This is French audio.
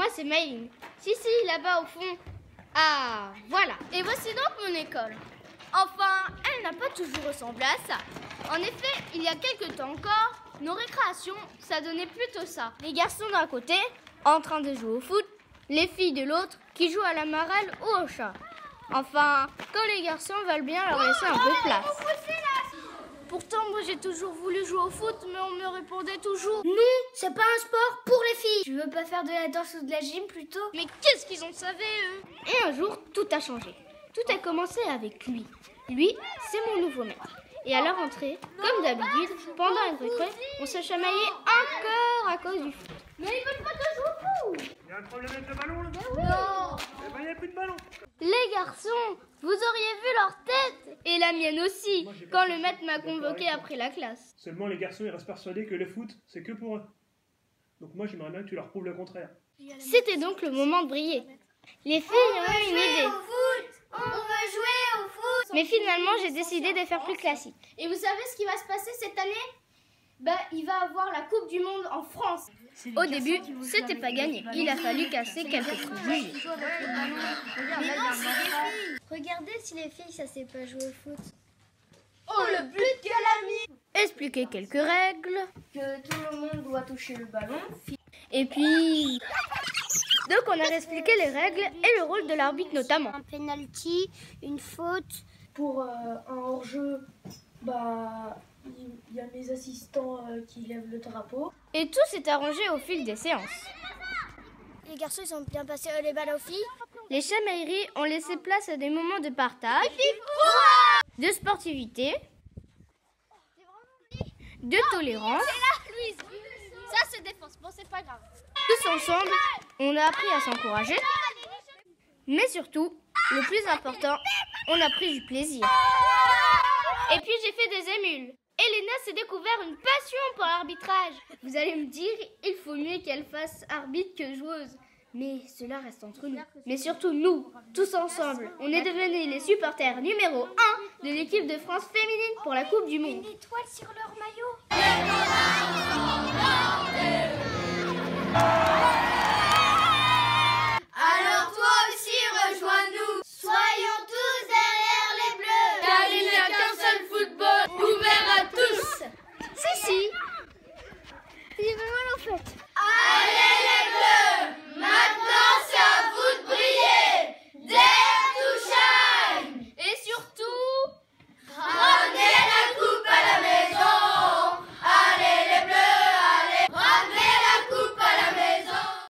Moi, c'est Maïline. Si, là-bas au fond. Ah, voilà. Et voici donc mon école. Enfin, elle n'a pas toujours ressemblé à ça. En effet, il y a quelque temps encore, nos récréations, ça donnait plutôt ça. Les garçons d'un côté, en train de jouer au foot, les filles de l'autre, qui jouent à la marelle ou au chat. Enfin, quand les garçons veulent bien leur laisser un peu de place. Pourtant, moi j'ai toujours voulu jouer au foot, mais on me répondait toujours: non, c'est pas un sport pour les filles. Tu veux pas faire de la danse ou de la gym plutôt? Mais qu'est-ce qu'ils ont savé, eux? Et un jour, tout a changé. Tout a commencé avec lui. Lui, c'est mon nouveau maître. Et à la rentrée, comme d'habitude, pendant une récré, on se chamaillait encore à cause du foot. Mais ils veulent pas que je joue au foot. Il y a un problème avec le ballon là? Non. Eh ben il n'y a plus de ballon. Les garçons, vous auriez vu leur tête, et la mienne aussi, quand le maître m'a convoqué après la classe. Seulement les garçons ils restent persuadés que le foot c'est que pour eux. Donc moi j'aimerais bien que tu leur prouves le contraire. C'était donc le moment de briller. Les filles ont eu une idée. On veut jouer au foot. Mais finalement, j'ai décidé de faire plus classique. Et vous savez ce qui va se passer cette année? Il va avoir la Coupe du Monde en France. Au début, c'était pas gagné. Il a fallu casser quelques préjugés. Regardez si les filles, ça sait pas jouer au foot. Oh, le but qu'elle a mis! Expliquer quelques règles. Que tout le monde doit toucher le ballon. Et puis... Donc on a expliqué les règles et le rôle de l'arbitre notamment. Un penalty, une faute. Pour un hors-jeu, il y a mes assistants qui lèvent le drapeau. Et tout s'est arrangé au fil des séances. Les garçons, ils ont bien passé les balles aux filles. Les chamailleries ont laissé place à des moments de partage, de sportivité, de tolérance. Ça se défonce, bon c'est pas grave. Tous ensemble, on a appris à s'encourager, mais surtout, le plus important, on a pris du plaisir. Et puis j'ai fait des émules. Elena s'est découvert une passion pour l'arbitrage. Vous allez me dire, il faut mieux qu'elle fasse arbitre que joueuse. Mais cela reste entre nous. Mais surtout nous, tous ensemble, on est devenus les supporters numéro 1 de l'équipe de France féminine pour la Coupe du Monde. Une étoile sur leur maillot.